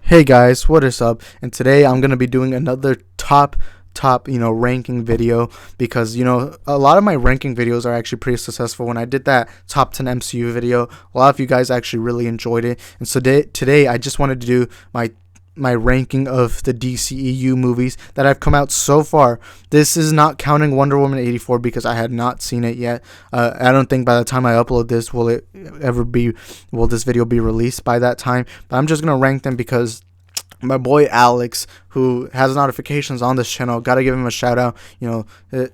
Hey guys, what is up? And today I'm gonna be doing another top ranking video because a lot of my ranking videos are actually pretty successful. When I did that top 10 MCU video, a lot of you guys actually really enjoyed it. And so today I just wanted to do my ranking of the DCEU movies that have come out so far. This is not counting Wonder Woman 84 because I had not seen it yet. I don't think by the time I upload this will this video be released by that time. But I'm just going to rank them because my boy Alex, who has notifications on this channel, gotta give him a shout out,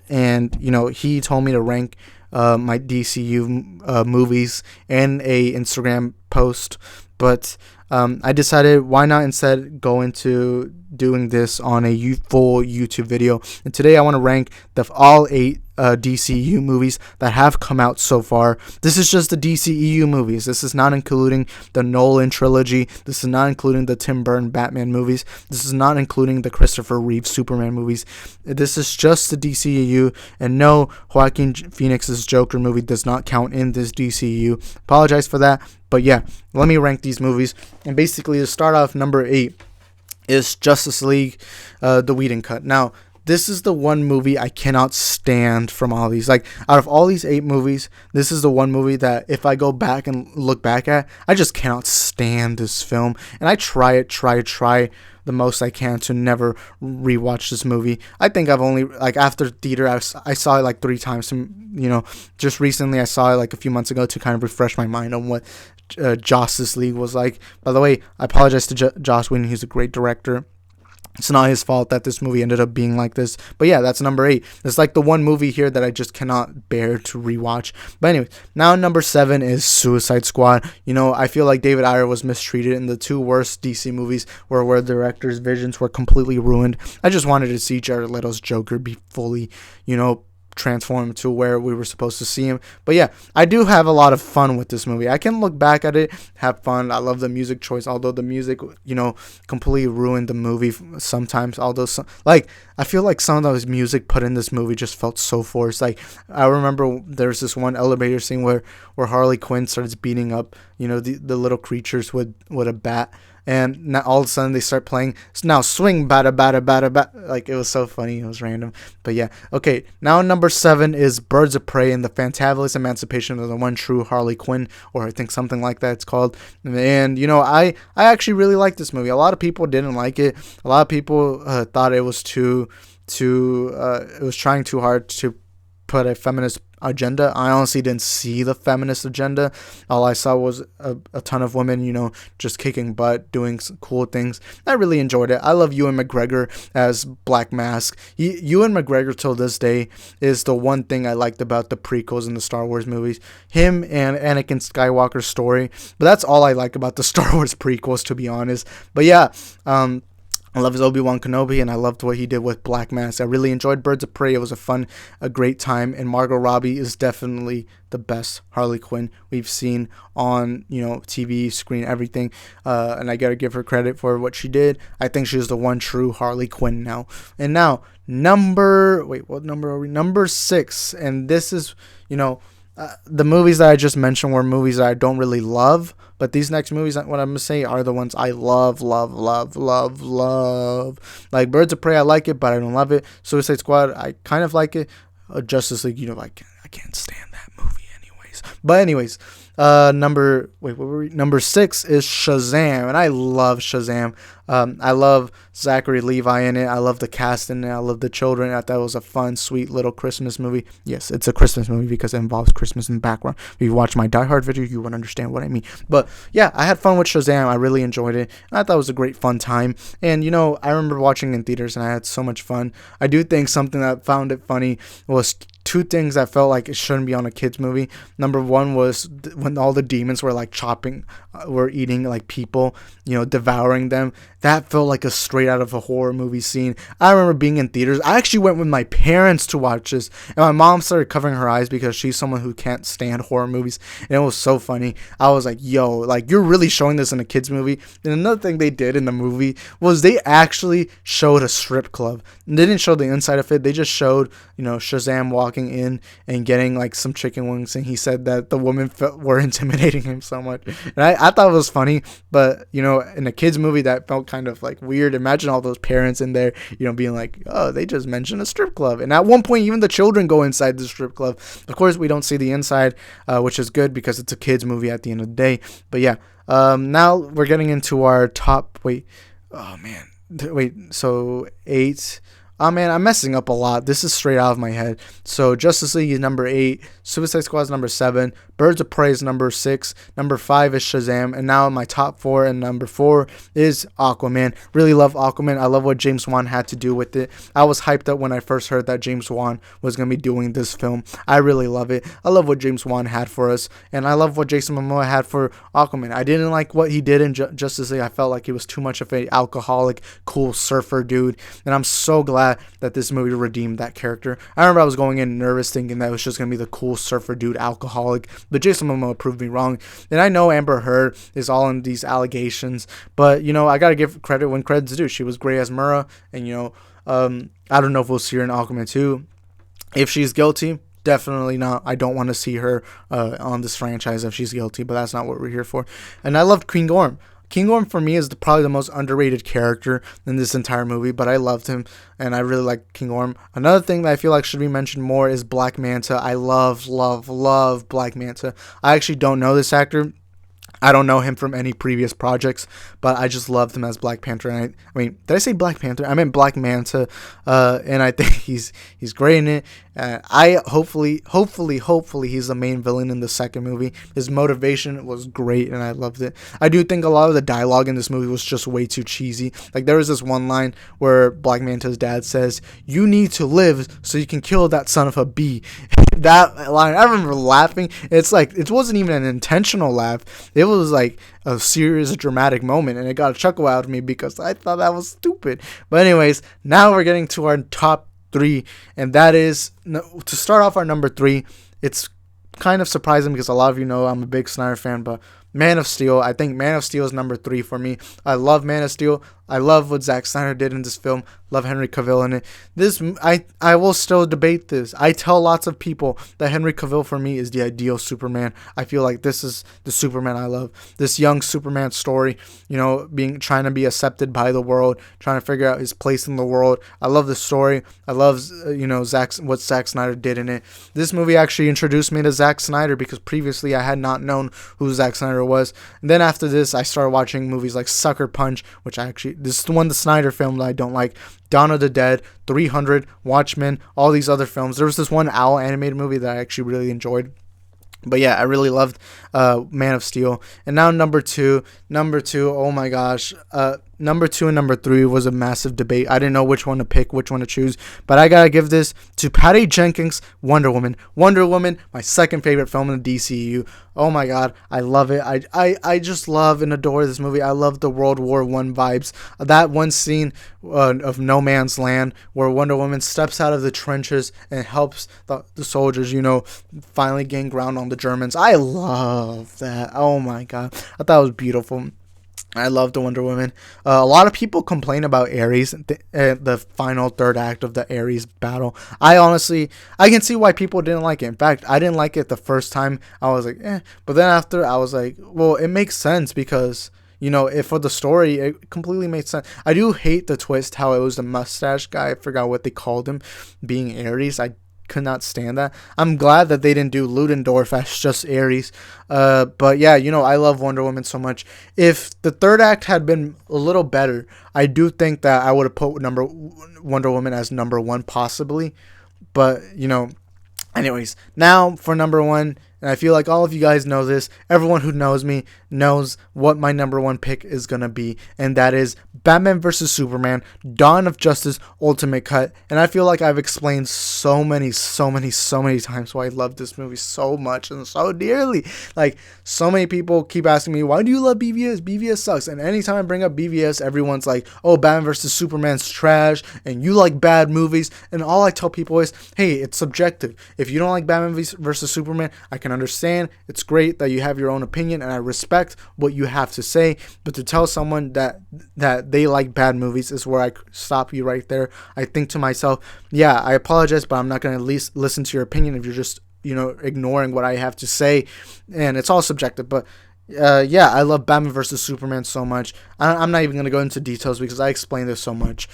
and he told me to rank my DCU movies in a Instagram post, but I decided why not instead go into doing this on a full YouTube video. And today I want to rank all 8 DCEU movies that have come out so far. This is just the DCEU movies. This is not including the Nolan trilogy. This is not including the Tim Burton Batman movies. This is not including the Christopher Reeve Superman movies. This is just the DCEU, and no, Joaquin Phoenix's Joker movie does not count in this DCEU. Apologize for that. But yeah, let me rank these movies. And basically, to start off, number 8 is Justice League, the Whedon cut. Now, this is the one movie I cannot stand from all these. Like, out of all these 8 movies, this is the one movie that if I go back and look back at, I just cannot stand this film. And I try the most I can to never rewatch this movie. I think I've only, like, after theater, I saw it like 3 times. Just recently I saw it like a few months ago to kind of refresh my mind on what Justice League was like. By the way, I apologize to Joss Whedon. He's a great director. It's not his fault that this movie ended up being like this. But yeah, that's number 8. It's like the one movie here that I just cannot bear to rewatch. But anyway, now number 7 is Suicide Squad. I feel like David Ayer was mistreated in the 2 worst DC movies where directors' visions were completely ruined. I just wanted to see Jared Leto's Joker be fully, transformed to where we were supposed to see him. But yeah, I do have a lot of fun with this movie. I can look back at it, have fun. I love the music choice, although the music, completely ruined the movie sometimes. Although, I feel like some of those music put in this movie just felt so forced. Like, I remember there's this one elevator scene where Harley Quinn starts beating up, the little creatures with a bat. And now all of a sudden they start playing, now swing bada bada bada bada. Like, it was so funny. It was random. But yeah. Okay. Now number 7 is Birds of Prey and the Fantabulous Emancipation of the One True Harley Quinn, or I think something like that it's called. And, I actually really like this movie. A lot of people didn't like it. A lot of people thought it was it was trying too hard to put a feminist agenda. I honestly didn't see the feminist agenda. All I saw was a ton of women, just kicking butt, doing some cool things. I really enjoyed it. I love Ewan McGregor as Black Mask. Ewan McGregor till this day is the one thing I liked about the prequels in the Star Wars movies. Him and Anakin Skywalker's story. But that's all I like about the Star Wars prequels, to be honest. But yeah, I love his Obi-Wan Kenobi, and I loved what he did with Black Mask. I really enjoyed Birds of Prey. It was a great time, and Margot Robbie is definitely the best Harley Quinn we've seen on, TV, screen, everything. And I gotta give her credit for what she did. I think she's the one true Harley Quinn now. And now, what number are we? Number 6, and this is, the movies that I just mentioned were movies that I don't really love, but these next movies, what I'm going to say, are the ones I love. Like Birds of Prey, I like it, but I don't love it. Suicide Squad, I kind of like it. Justice League, I can't stand that movie anyways. But anyways, number 6 is Shazam, and I love Shazam. I love Zachary Levi in it. I love the cast in it. I love the children. I thought it was a fun, sweet little Christmas movie. Yes, it's a Christmas movie because it involves Christmas in the background. If you watch my Die Hard video, you would understand what I mean. But yeah, I had fun with Shazam. I really enjoyed it. And I thought it was a great fun time. And I remember watching in theaters and I had so much fun. I do think something that found it funny was 2 things I felt like it shouldn't be on a kids movie. Number 1 was when all the demons were like were eating like people, devouring them. That felt like a straight out of a horror movie scene. I remember being in theaters. I actually went with my parents to watch this, and my mom started covering her eyes because she's someone who can't stand horror movies, and it was so funny. I was like, yo, like, you're really showing this in a kids movie? And another thing they did in the movie was they actually showed a strip club. And they didn't show the inside of it. They just showed, Shazam walking in and getting like some chicken wings, and he said that the women were were intimidating him so much. And I thought it was funny, but you know, in a kids movie that felt kind of like weird. Imagine all those parents in there, you know, being like, oh, they just mentioned a strip club. And at one point, even the children go inside the strip club. Of course, we don't see the inside, which is good because it's a kids movie at the end of the day. But yeah, now we're getting into our top, so 8. Oh man, I'm messing up a lot. This is straight out of my head. So Justice League is number 8, Suicide Squad is number 7, Birds of Prey is number 6, number 5 is Shazam, and now my top 4, and number 4 is Aquaman. Really love Aquaman. I love what James Wan had to do with it. I was hyped up when I first heard that James Wan was going to be doing this film. I really love it. I love what James Wan had for us, and I love what Jason Momoa had for Aquaman. I didn't like what he did in Justice League. I felt like he was too much of an alcoholic, cool surfer dude, and I'm so glad that this movie redeemed that character. I remember I was going in nervous thinking that it was just going to be the cool surfer dude alcoholic, but Jason Momoa proved me wrong. And I know Amber Heard is all in these allegations, but you know, I got to give credit when credit's due. She was great as Mera, and you know, I don't know if we'll see her in Aquaman 2. If she's guilty, definitely not. I don't want to see her on this franchise if she's guilty, but that's not what we're here for. And I loved King Gorm. King Gorm for me is probably the most underrated character in this entire movie, but I loved him and I really like King Gorm. Another thing that I feel like should be mentioned more is Black Manta. I love Black Manta. I actually don't know this actor. I don't know him from any previous projects, but I just loved him as Black Panther. And I mean, did I say Black Panther? I meant Black Manta, and I think he's great in it. Hopefully he's the main villain in the second movie. His motivation was great, and I loved it. I do think a lot of the dialogue in this movie was just way too cheesy. Like there was this one line where Black Manta's dad says, "You need to live so you can kill that son of a bee." That line, I remember laughing. It's like it wasn't even an intentional laugh. It was like a serious dramatic moment, and it got a chuckle out of me because I thought that was stupid. But anyways, now we're getting to our top 3, and that is, to start off our number 3, it's kind of surprising because a lot of you know I'm a big Snyder fan, but Man of Steel, I think Man of Steel is number 3 for me. I love Man of Steel. I love what Zack Snyder did in this film. Love Henry Cavill in it. I will still debate this. I tell lots of people that Henry Cavill for me is the ideal Superman. I feel like this is the Superman I love. This young Superman story, you know, trying to be accepted by the world, trying to figure out his place in the world. I love the story. I love, what Zack Snyder did in it. This movie actually introduced me to Zack Snyder because previously I had not known who Zack Snyder was. And then after this, I started watching movies like Sucker Punch, which this is the Snyder film that I don't like. Dawn of the Dead, 300, Watchmen, all these other films. There was this one Owl animated movie that I actually really enjoyed. But yeah, I really loved Man of Steel. And now number two, oh my gosh. Number 2 and number 3 was a massive debate. I didn't know which one to pick, which one to choose. But I gotta give this to Patty Jenkins' Wonder Woman. Wonder Woman, my second favorite film in the DCEU. Oh my god, I love it. I just love and adore this movie. I love the World War I vibes. That one scene of No Man's Land where Wonder Woman steps out of the trenches and helps the soldiers, finally gain ground on the Germans. I love that. Oh my god. I thought it was beautiful. I love the Wonder Woman. A lot of people complain about Ares, the final third act of the Ares battle. I can see why people didn't like it. In fact, I didn't like it the first time. I was like, But then after, I was like, well, it makes sense because, if for the story, it completely made sense. I do hate the twist, how it was the mustache guy. I forgot what they called him, being Ares. I could not stand that. I'm glad that they didn't do Ludendorff as just Ares. But yeah, I love Wonder Woman so much. If the third act had been a little better, I do think that I would have put Wonder Woman as number 1 possibly. But, anyways, now for number 1, and I feel like all of you guys know this. Everyone who knows me knows what my number 1 pick is going to be. And that is Batman vs. Superman, Dawn of Justice, Ultimate Cut. And I feel like I've explained so many times why I love this movie so much and so dearly. Like, so many people keep asking me, why do you love BVS? BVS sucks. And anytime I bring up BVS, everyone's like, oh, Batman vs. Superman's trash. And you like bad movies. And all I tell people is, hey, it's subjective. If you don't like Batman vs. Superman, I can understand. It's great that you have your own opinion, and I respect what you have to say, but to tell someone that they like bad movies is where I stop you right there. I think to myself, yeah, I apologize, but I'm not going to listen to your opinion if you're just ignoring what I have to say, and it's all subjective. But yeah, I love Batman versus Superman so much. I'm not even gonna go into details because I explained this so much.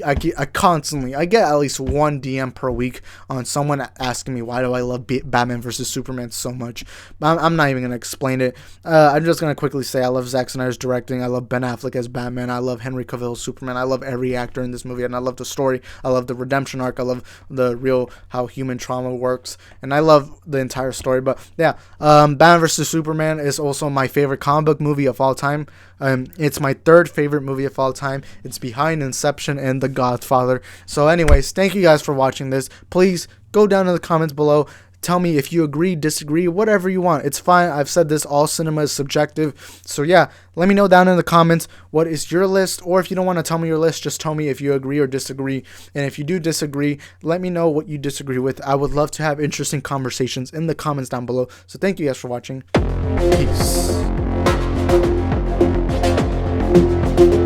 I get at least one DM per week on someone asking me why do I love Batman versus Superman so much. I'm not even gonna explain it. I'm just gonna quickly say I love Zack Snyder's directing. I love Ben Affleck as Batman. I love Henry Cavill's Superman. I love every actor in this movie, and I love the story. I love the redemption arc. I love how human trauma works, and I love the entire story. But yeah, Batman versus Superman is also my favorite comic book movie of all time. It's my third favorite movie of all time. It's behind Inception and The Godfather. So anyways, thank you guys for watching this. Please go down in the comments below. Tell me if you agree, disagree, whatever you want. It's fine. I've said this, all cinema is subjective. So yeah, let me know down in the comments what is your list. Or if you don't want to tell me your list, just tell me if you agree or disagree. And if you do disagree, let me know what you disagree with. I would love to have interesting conversations in the comments down below. So thank you guys for watching. Peace.